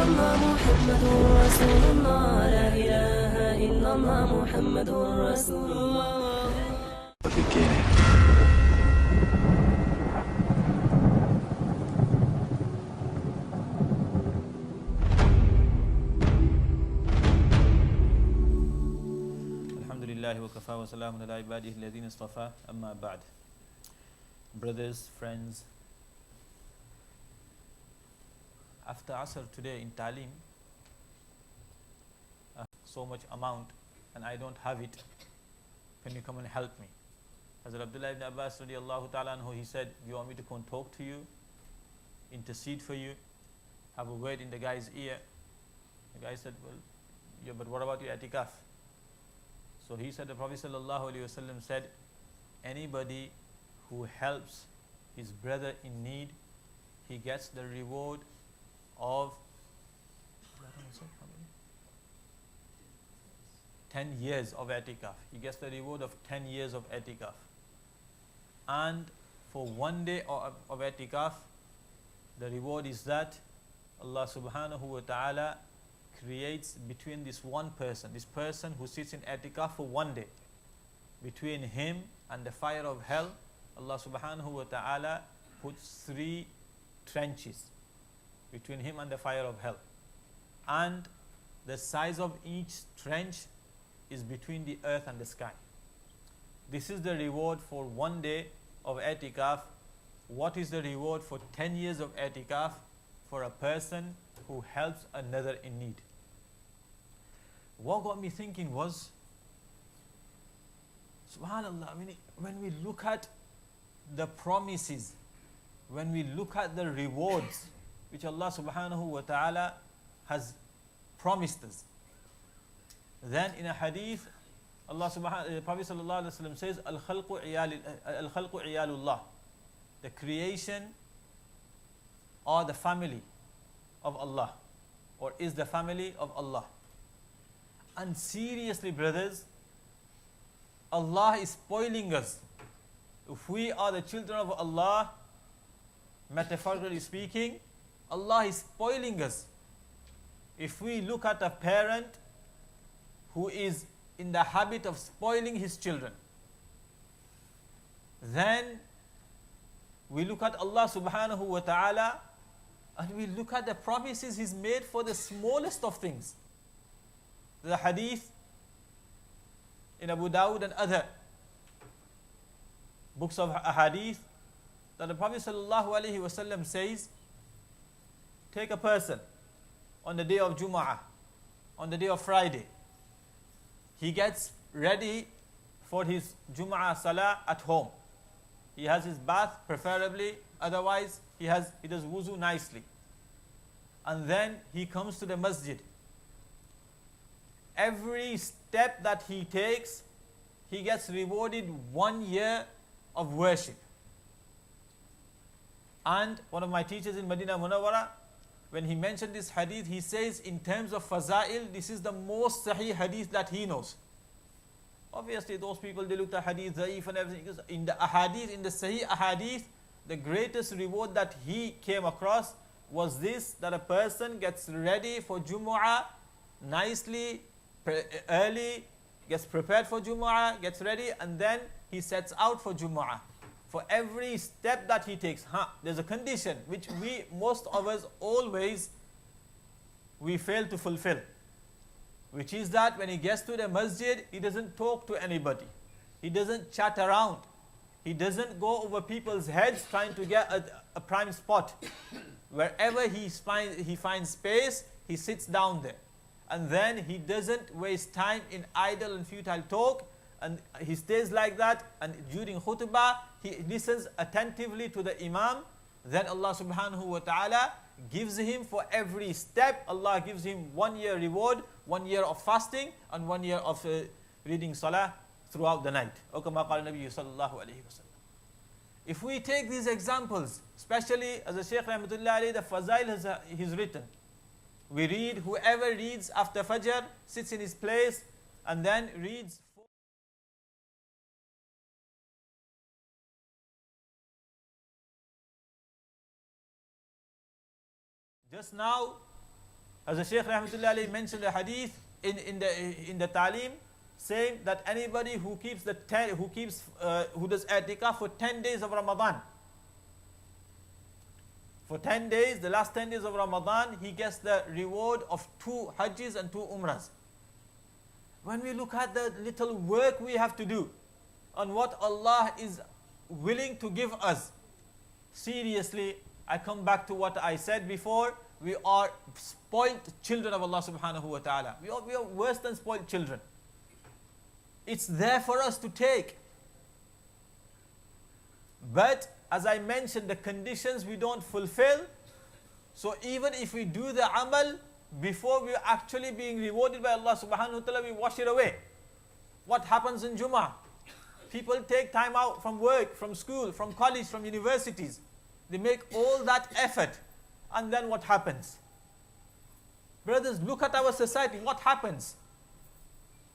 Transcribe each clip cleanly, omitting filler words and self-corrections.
الله محمد رسول الله لا إله إلا الله محمد رسول الله. The beginning. Alhamdulillah wa kafa wa salamun ala ibadihi alladhina istafa, amma ba'd. Brothers, friends, after Asr today in Talim, so much amount and I don't have it, can you come and help me? Hazrat Abdullah ibn Abbas radiallahu ta'ala anhu, he said, do you want me to come and talk to you, intercede for you, have a word in the guy's ear? The guy said, well, yeah, but what about your i'tikaf? So he said, the Prophet sallallahu alaihi wasallam said, anybody who helps his brother in need, he gets the reward of 10 years of i'tikaf. He gets the reward of 10 years of i'tikaf. And for 1 day of i'tikaf, the reward is that Allah subhanahu wa ta'ala creates between this person who sits in i'tikaf for 1 day, between him and the fire of hell, Allah subhanahu wa ta'ala puts 3 trenches between him and the fire of hell. And the size of each trench is between the earth and the sky. This is the reward for 1 day of i'tikaf. What is the reward for 10 years of i'tikaf for a person who helps another in need? What got me thinking was, subhanallah, when we look at the promises, when we look at the rewards which Allah subhanahu wa ta'ala has promised us, then in a hadith, the Prophet sallallahu alaihi wasallam says, al-khalqu iyalullah, the creation or the family of Allah, or is the family of Allah. And seriously, brothers, Allah is spoiling us. If we are the children of Allah, metaphorically speaking, Allah is spoiling us. If we look at a parent who is in the habit of spoiling his children, then we look at Allah subhanahu wa ta'ala and we look at the promises He's made for the smallest of things. The hadith in Abu Dawud and other books of hadith that the Prophet sallallahu alaihi wasallam says, take a person on the day of Jum'ah, on the day of Friday, he gets ready for his Jum'ah Salah at home. He has his bath preferably, otherwise he does wuzu nicely. And then he comes to the Masjid. Every step that he takes, he gets rewarded 1 year of worship. And one of my teachers in Medina Munawwara, when he mentioned this hadith, he says in terms of fazail, this is the most sahih hadith that he knows. Obviously those people, they looked at hadith, dhaif and everything. In the ahadith, in the sahih ahadith, the greatest reward that he came across was this, that a person gets ready for Jumu'ah nicely, early, gets prepared for Jumu'ah, gets ready, and then he sets out for Jumu'ah. For every step that he takes, there's a condition which most of us always, we fail to fulfill, which is that when he gets to the Masjid, he doesn't talk to anybody. He doesn't chat around. He doesn't go over people's heads trying to get a prime spot. Wherever he finds space, he sits down there. And then he doesn't waste time in idle and futile talk, and he stays like that. And during khutbah, he listens attentively to the imam. Then Allah subhanahu wa ta'ala gives him, for every step, Allah gives him 1 year reward, 1 year of fasting, and 1 year of reading salah throughout the night. If we take these examples, especially as the Shaykh Rahmatullah alayhi, the Fazail he's written, we read, whoever reads after Fajr, sits in his place, and then reads. Just now, As the Shaykh Rahmatullahi alayhi mentioned a hadith in the Talim, saying that anybody who keeps who does i'tikaf for 10 days of Ramadan, for 10 days, the last 10 days of Ramadan, he gets the reward of 2 hajjis and 2 umrahs. When we look at the little work we have to do on what Allah is willing to give us, seriously, I come back to what I said before, we are spoiled children of Allah subhanahu wa ta'ala. We are worse than spoiled children. It's there for us to take. But as I mentioned, the conditions we don't fulfill. So even if we do the amal before we are actually being rewarded by Allah subhanahu wa ta'ala, we wash it away. What happens in Jummah? People take time out from work, from school, from college, from universities. They make all that effort. And then what happens? Brothers, look at our society. What happens?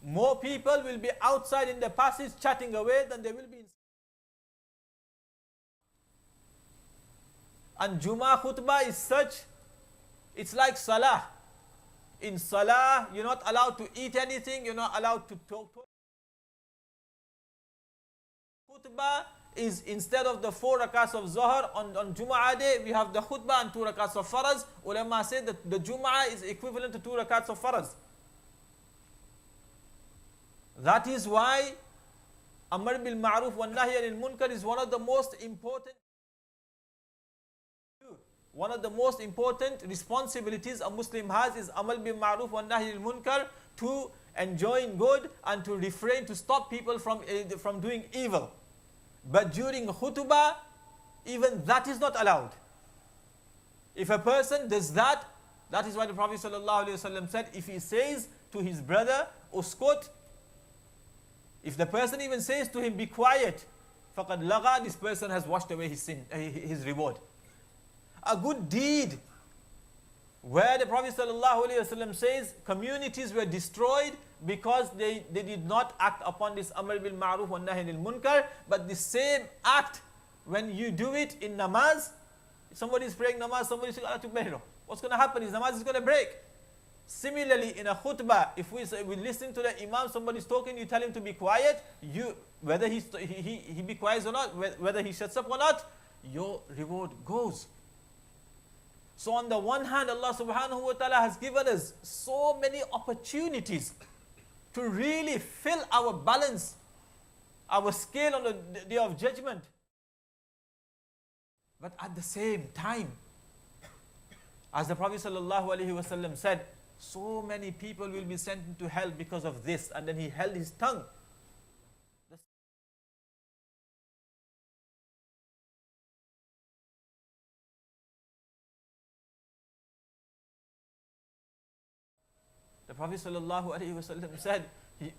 More people will be outside in the passage chatting away than they will be inside. And Jummah khutbah is such, it's like Salah. In Salah, you're not allowed to eat anything, you're not allowed to talk. Khutbah is, instead of the 4 rakats of Zohar on Jumu'ah day, we have the khutbah and 2 rakats of Faraz. Ulama say that the Jumu'ah is equivalent to 2 rakats of Faraz. That is why Amr bil Ma'ruf wa Nahy anil Munkar is one of the most important responsibilities a Muslim has, is Amal bil Ma'ruf wa Nahy anil Munkar, to enjoin good and to refrain, to stop people from doing evil. But during khutbah, even that is not allowed. If a person does that, that is why the Prophet ﷺ said, if he says to his brother, uskut, if the person even says to him, be quiet, faqad laga, this person has washed away his sin, his reward. A good deed, where the Prophet ﷺ says communities were destroyed because they did not act upon this Amr bil Ma'ruf wa Nahy anil Munkar. But the same act, when you do it in namaz, somebody is praying namaz, somebody is saying, what's going to happen? His namaz is going to break. Similarly, in a khutbah, if we listen to the imam, somebody is talking, you tell him to be quiet, whether he be quiet or not, whether he shuts up or not, your reward goes. So on the one hand, Allah subhanahu wa ta'ala has given us so many opportunities to really fill our balance, our scale on the day of judgment. But at the same time, as the Prophet sallallahu alaihi wasallam said, so many people will be sent into hell because of this. And then he held his tongue. The Prophet ﷺ said,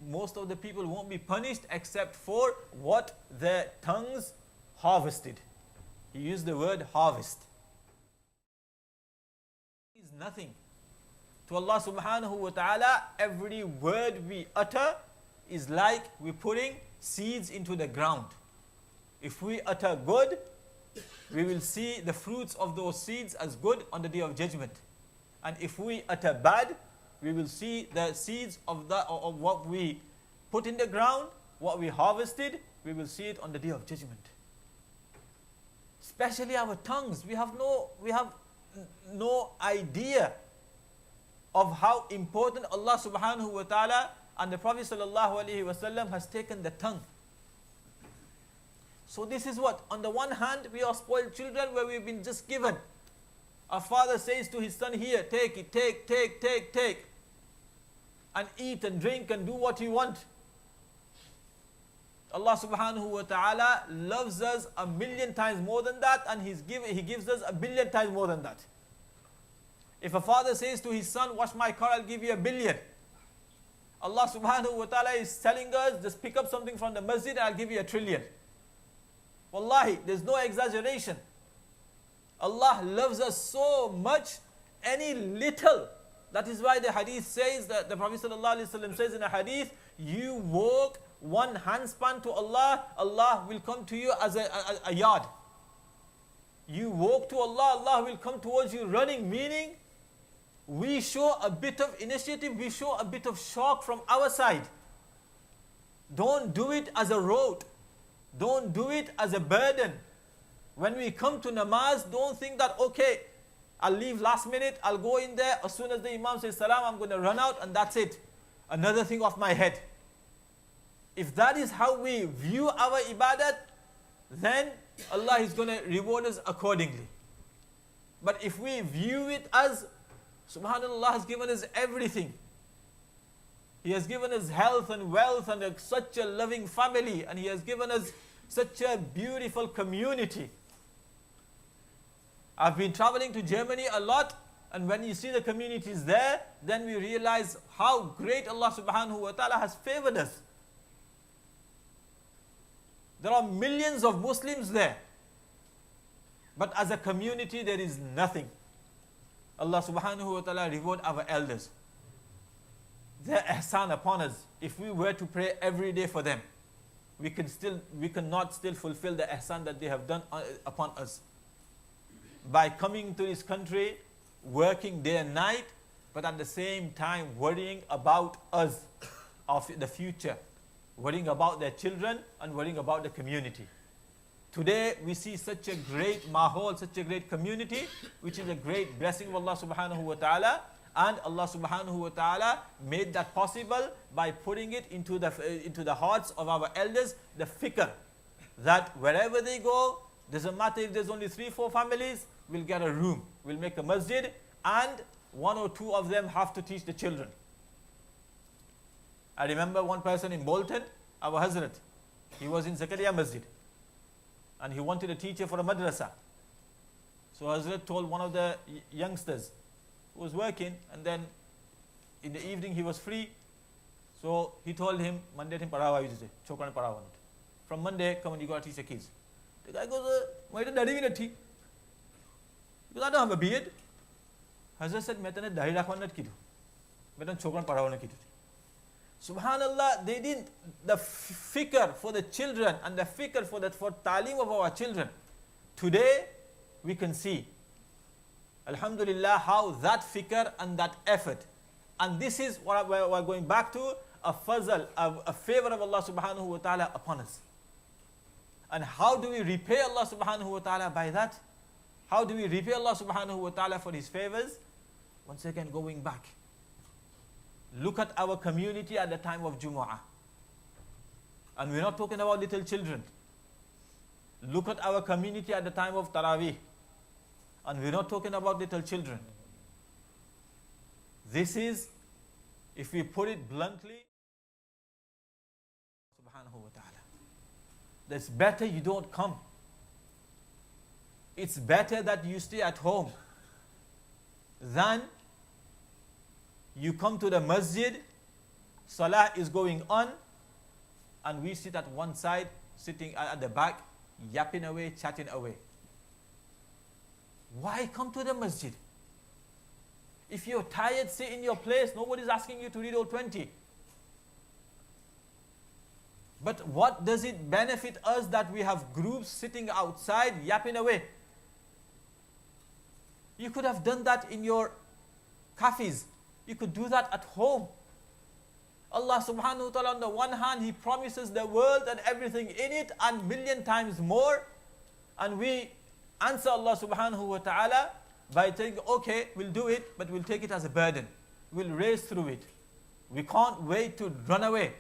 most of the people won't be punished except for what their tongues harvested. He used the word harvest. It is nothing. To Allah subhanahu wa ta'ala, every word we utter is like we're putting seeds into the ground. If we utter good, we will see the fruits of those seeds as good on the day of judgment. And if we utter bad, we will see the seeds of what we put in the ground, what we harvested, we will see it on the day of judgment. Especially our tongues. We have no idea of how important Allah subhanahu wa ta'ala and the Prophet sallallahu alaihi wasallam has taken the tongue. So this is what, on the one hand, we are spoiled children where we've been just given. A father says to his son, here, take it, take. And eat and drink and do what you want. Allah subhanahu wa ta'ala loves us 1,000,000 times more than that, and He gives us 1,000,000,000 times more than that. If a father says to his son, wash my car, I'll give you 1,000,000,000. Allah subhanahu wa ta'ala is telling us, just pick up something from the masjid and I'll give you 1,000,000,000,000. Wallahi, there's no exaggeration. Allah loves us so much, any little. That is why the hadith says, that the Prophet ﷺ says in a hadith, you walk one handspan to Allah, Allah will come to you as a yard. You walk to Allah, Allah will come towards you running, meaning we show a bit of initiative, we show a bit of shock from our side. Don't do it as a rote. Don't do it as a burden. When we come to namaz, don't think that, okay, I'll leave last minute, I'll go in there, as soon as the Imam says salam, I'm going to run out and that's it. Another thing off my head. If that is how we view our ibadat, then Allah is going to reward us accordingly. But if we view it as, subhanAllah has given us everything. He has given us health and wealth and such a loving family, and He has given us such a beautiful community. I've been traveling to Germany a lot, and when you see the communities there, then we realize how great Allah subhanahu wa ta'ala has favored us. There are millions of Muslims there, but as a community there is nothing. Allah subhanahu wa ta'ala reward our elders. Their ihsan upon us. If we were to pray every day for them, we cannot still fulfill the ihsan that they have done upon us. By coming to this country, working day and night, but at the same time worrying about us, of the future, worrying about their children and worrying about the community. Today we see such a great mahal, such a great community, which is a great blessing of Allah subhanahu wa ta'ala. And Allah subhanahu wa ta'ala made that possible by putting it into the hearts of our elders, the fikr, that wherever they go, doesn't matter if there's only 3-4 families, we'll get a room, we'll make a masjid, and 1 or 2 of them have to teach the children. I remember one person in Bolton, our Hazrat, he was in Zakaria Masjid, and he wanted a teacher for a madrasa. So Hazrat told one of the youngsters who was working, and then in the evening he was free, so he told him, Monday from Monday, come and you got to teach the kids. The guy goes, why did I even teach? Because I don't have a beard. Hazrat said, I don't dahi rakhwana kidu. I don't chokran parawana kidu. Subhanallah, they didn't, the fikr for the children and the fikr for ta'aleem of our children. Today, we can see, alhamdulillah, how that fikr and that effort. And this is what we're going back to, a fazl, a favor of Allah subhanahu wa ta'ala upon us. And how do we repay Allah subhanahu wa ta'ala by that? How do we repay Allah subhanahu wa ta'ala for His favors? Once again, going back. Look at our community at the time of Jumu'ah. And we're not talking about little children. Look at our community at the time of Taraweeh. And we're not talking about little children. This is, if we put it bluntly, subhanahu wa ta'ala. That's better you don't come. It's better that you stay at home than you come to the masjid, salah is going on, and we sit at one side, sitting at the back, yapping away, chatting away. Why come to the masjid? If you're tired, sit in your place. Nobody's asking you to read all 20. But what does it benefit us that we have groups sitting outside, yapping away? You could have done that in your cafes. You could do that at home. Allah subhanahu wa ta'ala, on the one hand, He promises the world and everything in it and million times more. And we answer Allah subhanahu wa ta'ala by saying, okay, we'll do it, but we'll take it as a burden. We'll race through it. We can't wait to run away.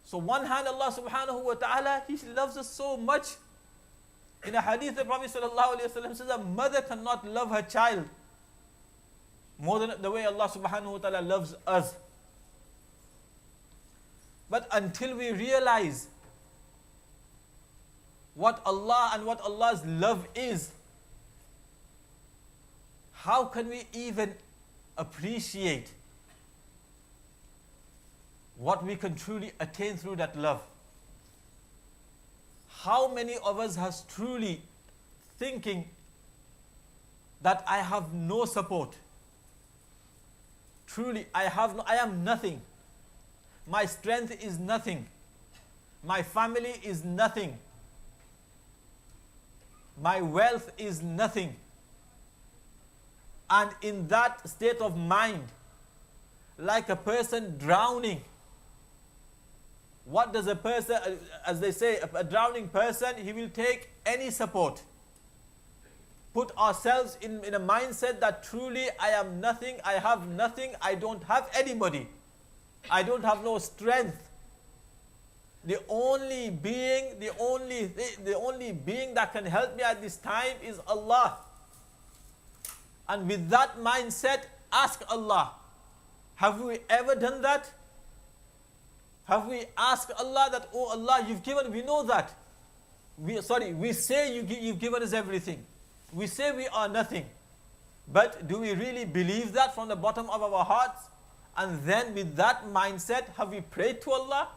So one hand, Allah subhanahu wa ta'ala, He loves us so much. In a hadith, the Prophet sallallahu alayhi wa sallam says, a mother cannot love her child more than the way Allah subhanahu wa ta'ala loves us. But until we realize what Allah and what Allah's love is, how can we even appreciate what we can truly attain through that love? How many of us has truly thinking that I have no support? Truly, I am nothing. My strength is nothing. My family is nothing. My wealth is nothing. And in that state of mind, like a person drowning, what does a person, as they say, a drowning person, he will take any support. Put ourselves in a mindset that truly I am nothing, I have nothing, I don't have anybody. I don't have no strength. The only being that can help me at this time is Allah. And with that mindset, ask Allah. Have we ever done that? Have we asked Allah that, oh Allah, you've given, we know that. We say you've given us everything. We say we are nothing. But do we really believe that from the bottom of our hearts? And then with that mindset, have we prayed to Allah?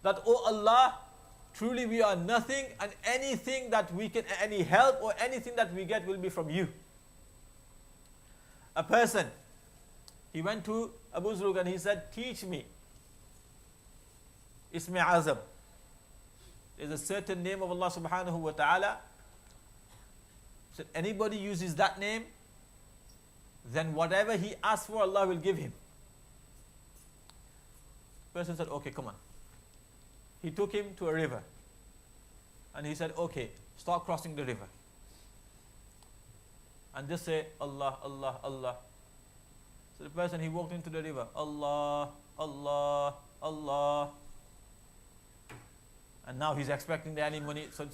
That, oh Allah, truly we are nothing, and anything that we can, any help or anything that we get will be from you. A person, he went to Abu Zurg and he said, teach me Ismi Azam. There's a certain name of Allah subhanahu wa ta'ala. So anybody uses that name, then whatever he asks for, Allah will give him. Person said, okay, come on. He took him to a river. And he said, okay, start crossing the river. And just say, Allah, Allah, Allah. So the person, he walked into the river. Allah, Allah, Allah. And now he's expecting that any money, so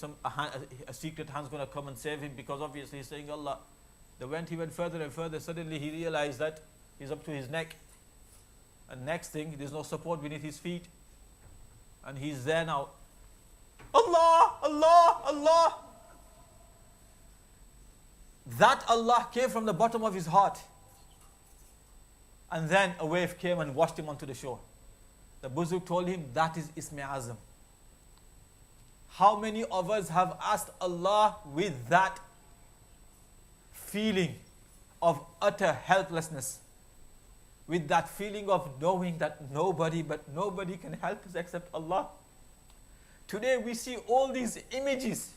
a secret hand's going to come and save him, because obviously he's saying Allah. He went further and further. Suddenly he realized that he's up to his neck. And next thing, there's no support beneath his feet. And he's there now. Allah, Allah, Allah. That Allah came from the bottom of his heart. And then a wave came and washed him onto the shore. The Buzuk told him, that is Ismi Azam. How many of us have asked Allah with that feeling of utter helplessness, with that feeling of knowing that nobody can help us except Allah? Today we see all these images,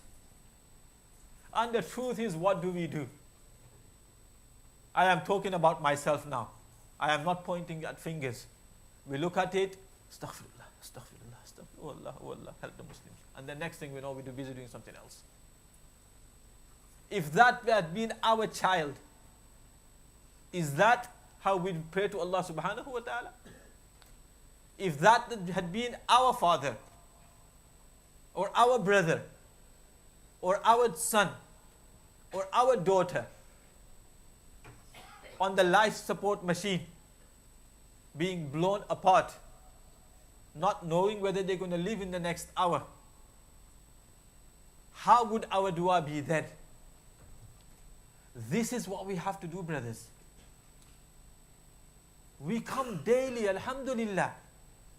and the truth is, what do? I am talking about myself now. I am not pointing at fingers. We look at it, astaghfirullah, astaghfirullah, astaghfirullah, oh Allah, oh Allah, help the Muslims. And the next thing we know, we're busy doing something else. If that had been our child, is that how we pray to Allah subhanahu wa ta'ala? If that had been our father, or our brother, or our son, or our daughter, on the life support machine, being blown apart, not knowing whether they're going to live in the next hour, how would our dua be then? This is what we have to do, brothers. We come daily, alhamdulillah.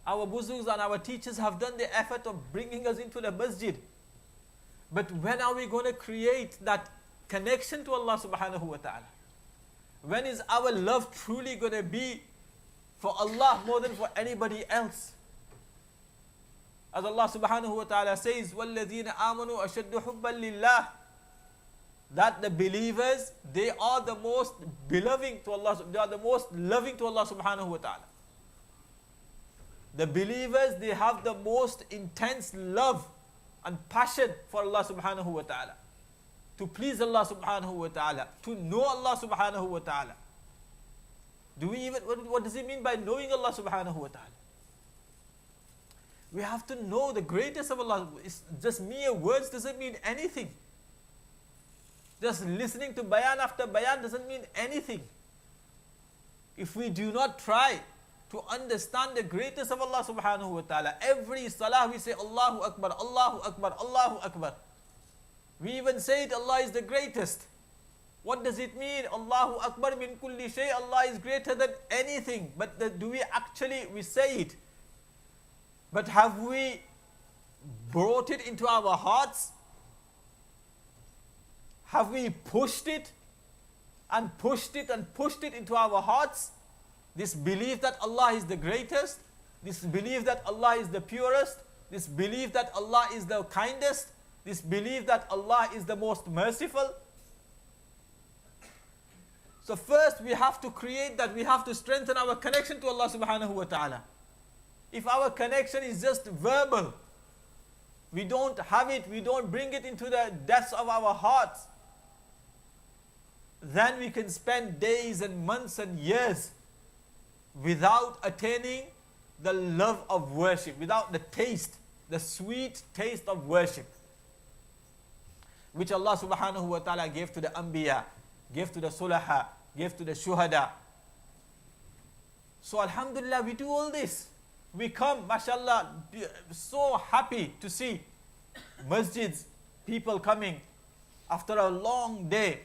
Our buzuks and our teachers have done the effort of bringing us into the masjid. But when are we going to create that connection to Allah subhanahu wa ta'ala? When is our love truly going to be for Allah more than for anybody else? As Allah subhanahu wa ta'ala says, وَالَّذِينَ آمَنُوا أَشَدُّ حُبًّا لِلَّهِ, that the believers, they are the most beloved to Allah, they are the most loving to Allah subhanahu wa ta'ala. The believers, they have the most intense love and passion for Allah subhanahu wa ta'ala. To please Allah subhanahu wa ta'ala, to know Allah subhanahu wa ta'ala. What does it mean by knowing Allah subhanahu wa ta'ala? We have to know the greatness of Allah. It's just mere words doesn't mean anything. Just listening to bayan after bayan doesn't mean anything. If we do not try to understand the greatness of Allah subhanahu wa ta'ala, every salah we say Allahu Akbar, Allahu Akbar, Allahu Akbar. We even say it, Allah is the greatest. What does it mean? Allahu Akbar min kulli shay, Allah is greater than anything. But do we actually, we say it? But have we brought it into our hearts? Have we pushed it and pushed it and pushed it into our hearts? This belief that Allah is the greatest, this belief that Allah is the purest, this belief that Allah is the kindest, this belief that Allah is the most merciful. So first we have to create that, we have to strengthen our connection to Allah subhanahu wa ta'ala. If our connection is just verbal, we don't have it, we don't bring it into the depths of our hearts, then we can spend days and months and years without attaining the love of worship, without the taste, the sweet taste of worship, which Allah subhanahu wa ta'ala gave to the Anbiya, gave to the Sulaha, gave to the Shuhada. So alhamdulillah, we do all this. We come, mashallah, so happy to see masjids, people coming after a long day.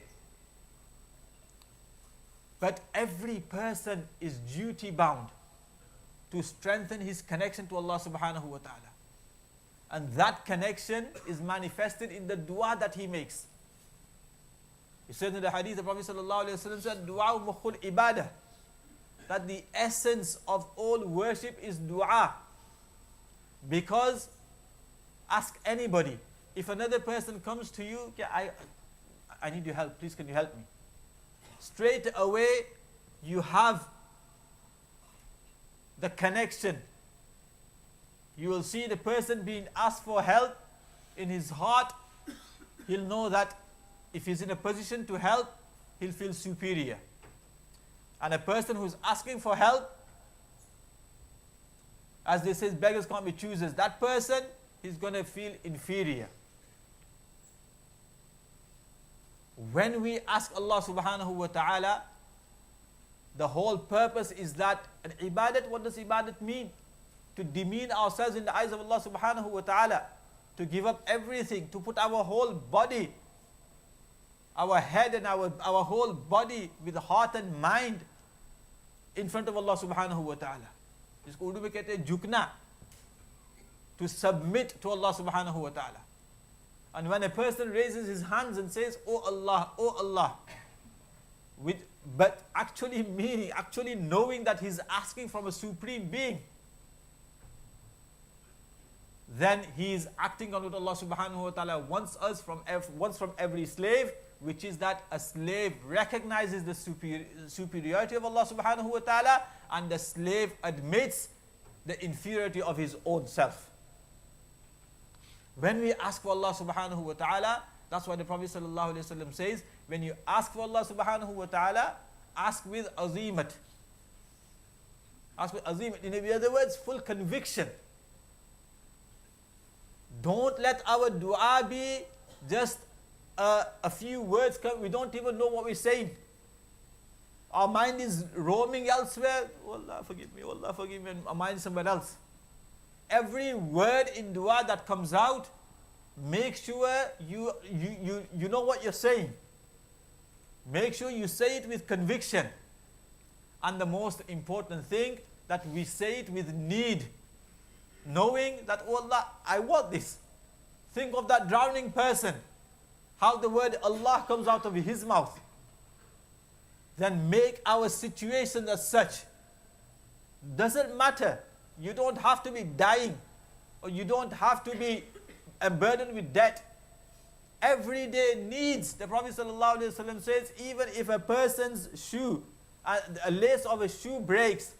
But every person is duty bound to strengthen his connection to Allah subhanahu wa ta'ala. And that connection is manifested in the dua that he makes. He said in the hadith, the Prophet sallallahu alayhi wa sallam said, dua mukhul ibadah, that the essence of all worship is dua. Because ask anybody, if another person comes to you, I need your help, please can you help me? Straight away you have the connection. You will see the person being asked for help. In his heart, he'll know that if he's in a position to help, he'll feel superior. And a person who's asking for help, as they say, beggars can't be choosers, that person is going to feel inferior. When we ask Allah subhanahu wa ta'ala, the whole purpose is that an ibadat, what does ibadat mean? To demean ourselves in the eyes of Allah subhanahu wa ta'ala, to give up everything, to put our whole body, our head and our whole body with heart and mind in front of Allah subhanahu wa ta'ala. Jisko Urdu mein kehte hain jhukna, to submit to Allah subhanahu wa ta'ala. And when a person raises his hands and says, Oh Allah, but actually meaning, actually knowing that he's asking from a supreme being, then he is acting on what Allah subhanahu wa ta'ala wants from every slave, which is that a slave recognizes the superiority of Allah subhanahu wa ta'ala, and the slave admits the inferiority of his own self. When we ask for Allah subhanahu wa ta'ala, that's why the Prophet sallallahu alayhi wa sallam says, when you ask for Allah subhanahu wa ta'ala, ask with azimat. Ask with azimat. In other words, full conviction. Don't let our dua be just a few words. We don't even know what we're saying. Our mind is roaming elsewhere. Oh Allah forgive me, oh Allah forgive me, and our mind is somewhere else. Every word in dua that comes out, make sure you know what you're saying. Make sure you say it with conviction. And the most important thing, that we say it with need. Knowing that, oh Allah, I want this. Think of that drowning person. How the word Allah comes out of his mouth. Then make our situation as such. Doesn't matter. You don't have to be dying, or you don't have to be burdened with debt. Everyday needs. The Prophet ﷺ says, even if a person's shoe, a lace of a shoe breaks,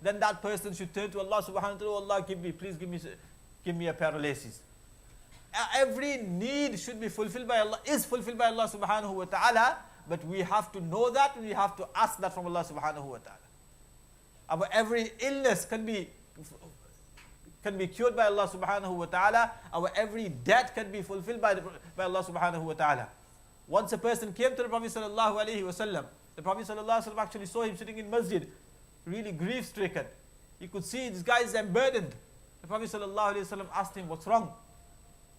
then that person should turn to Allah subhanahu wa ta'ala, Allah please give me a pair of laces. Every need should be fulfilled by Allah, is fulfilled by Allah subhanahu wa ta'ala, but we have to know that, and we have to ask that from Allah subhanahu wa ta'ala. Our every illness can be cured by Allah subhanahu wa ta'ala. Our every debt can be fulfilled by Allah subhanahu wa ta'ala. Once a person came to the Prophet sallallahu alayhi wa sallam, the Prophet sallallahu alayhi wa sallam actually saw him sitting in Masjid, really grief stricken. He could see this guy is burdened. The Prophet sallallahu alayhi wa sallam asked him, what's wrong?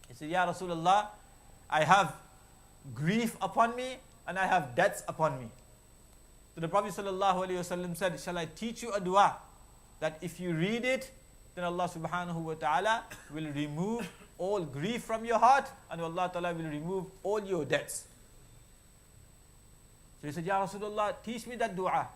He said, Ya Rasulullah, I have grief upon me and I have debts upon me. So the Prophet sallallahu alayhi wa sallam said, shall I teach you a dua that if you read it, then Allah subhanahu wa ta'ala will remove all grief from your heart, and Allah ta'ala will remove all your debts. So he said, Ya Rasulullah, teach me that dua.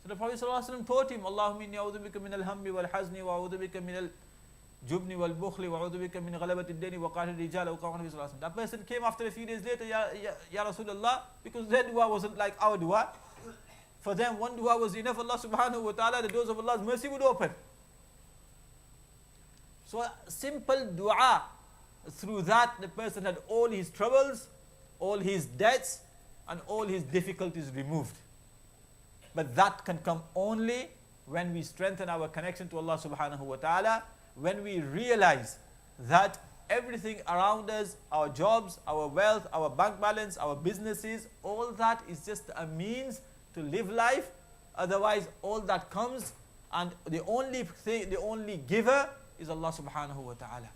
So the Prophet sallallahu alayhi wa sallam taught him, Allahumma inni a'udhu bika min al-hammi wal-hazni wa a'udhu bika min al-jubni wal-bukhli wa a'udhu bika min ghalabati ad-dini wa qahri al-rijal. That person came after a few days later, Ya Rasulullah, because their dua wasn't like our dua. For them, one dua was enough. Allah subhanahu wa ta'ala, the doors of Allah's mercy would open. So a simple dua, through that the person had all his troubles, all his debts, and all his difficulties removed. But that can come only when we strengthen our connection to Allah subhanahu wa ta'ala, when we realize that everything around us, our jobs, our wealth, our bank balance, our businesses, all that is just a means to live life. Otherwise, all that comes, and the only thing, the only giver is Allah subhanahu wa ta'ala.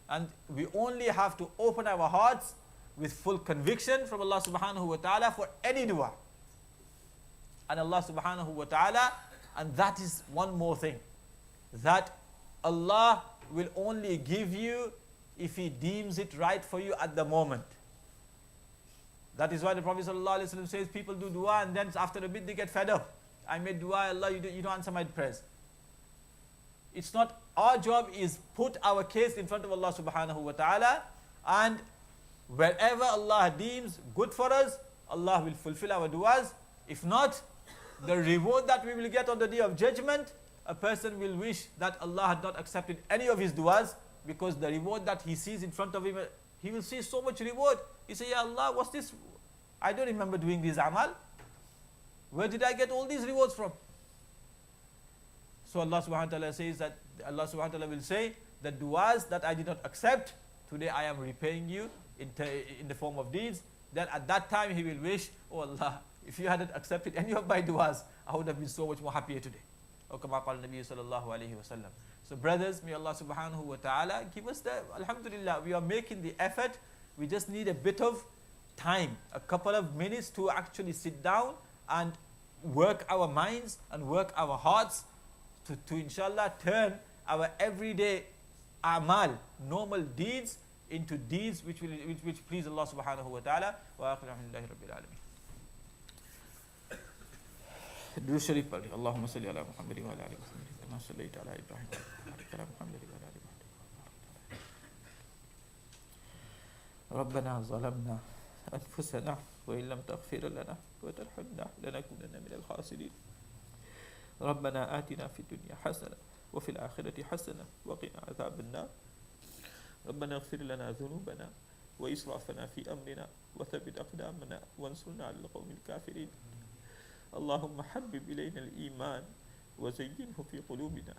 And we only have to open our hearts with full conviction from Allah subhanahu wa ta'ala for any dua. And Allah subhanahu wa ta'ala, and that is one more thing, that Allah will only give you if He deems it right for you at the moment. That is why the Prophet sallallahu alaihi wasallam says people do dua and then after a bit they get fed up. I made dua, Allah, you don't answer my prayers. It's not, our job is put our case in front of Allah subhanahu wa ta'ala, and wherever Allah deems good for us, Allah will fulfill our duas. If not, the reward that we will get on the day of judgment, a person will wish that Allah had not accepted any of his duas, because the reward that he sees in front of him, he will see so much reward. He say, Ya Allah, what's this? I don't remember doing this amal. Where did I get all these rewards from? So Allah subhanahu wa ta'ala says that, Allah subhanahu wa ta'ala will say, the duas that I did not accept, today I am repaying you in the form of deeds. Then at that time he will wish, oh Allah, if you hadn't accepted any of my duas, I would have been so much more happier today. So brothers, may Allah subhanahu wa ta'ala give us the, alhamdulillah, we are making the effort. We just need a bit of time, a couple of minutes to actually sit down and work our minds and work our hearts to inshallah turn our everyday amal, normal deeds, into deeds which please Allah subhanahu wa ta'ala. Wa akhiru alhamdulillahi rabbil alamin. Durood Sharif Pari. Allahumma salli ala Muhammad wa ala ali Muhammad kama sallaita ala Ibrahim wa ala Muhammad wa ala ali Muhammad. ربنا ظلمنا أنفسنا وإن لم تغفر لنا وترحمنا لنكونن من الخاسرين. ربنا آتنا في الدنيا حسنة وفي الآخرة حسنة وقنا عذاب النار. ربنا اغفر لنا ذنوبنا وإسرافنا في أمرنا وثبت أقدامنا وانصرنا على القوم الكافرين. اللهم حبب إلينا الإيمان وزينه في قلوبنا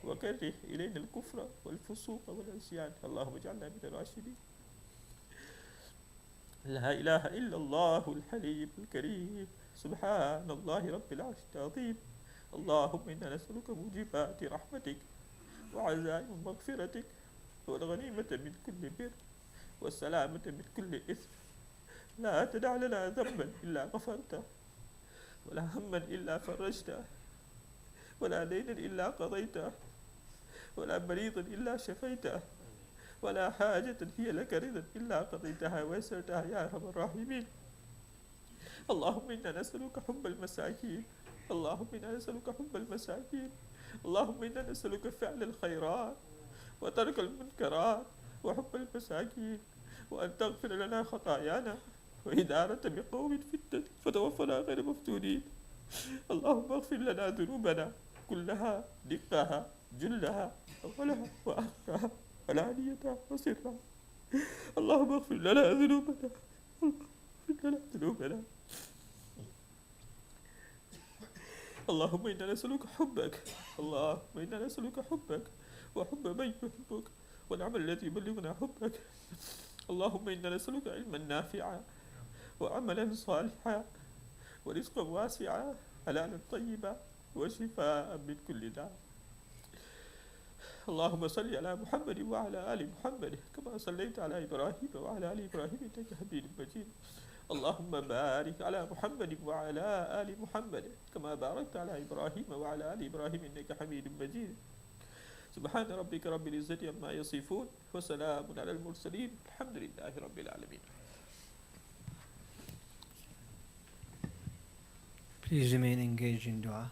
وكره إلينا الكفر والفسوق والعصيان. اللهم اجعلنا من الراشدين. لا إله إلا الله الحليم الكريم. سبحان الله رب العرش العظيم. اللهم إنا نسألك موجبات رحمتك وعزائم مغفرتك والغنيمة من كل بر والسلامة من كل إثم. لا تدع لنا ذنبا إلا غفرته ولا هما إلا فرجته ولا دينا إلا قضيته ولا مريضا إلا شفيته ولا حاجة هي لك رضا إلا قضيتها ويسرتها يا أرحم الراحمين. اللهم إنا نسألك حب المساكين. اللهم إنا نسألك حب المساكين. اللهم إنا نسألك فعل الخيرات وترك المنكرات وحب المساكين وأن تغفر لنا خطايانا وإدارة بقوم فتنة فتوفنا غير مفتونين. اللهم اغفر لنا ذنوبنا كلها دقها جلها أولها وآخرها علانيتها وسرها. اللهم اغفر لنا ذنوبنا. اغفر لنا ذنوبنا. اللهم إنا نسألك حبك. اللهم إنا نسألك حبك وحب من يحبك والعمل الذي يبلغنا حبك. اللهم إنا نسألك علما نافعا وعملا صالحا ورزقا واسعا حلالا طيبا وشفاء من كل داء. اللهم صل على محمد وعلى آل محمد كما صليت على إبراهيم وعلى آل إبراهيم إنك حميد مجيد. اللهم بارك على محمد وعلى آل محمد كما باركت على إبراهيم وعلى آل إبراهيم إنك حميد مجيد. سبحان ربك رب العزة عما يصفون وسلام على المرسلين الحمد لله رب العالمين. Please remain engaged in dua.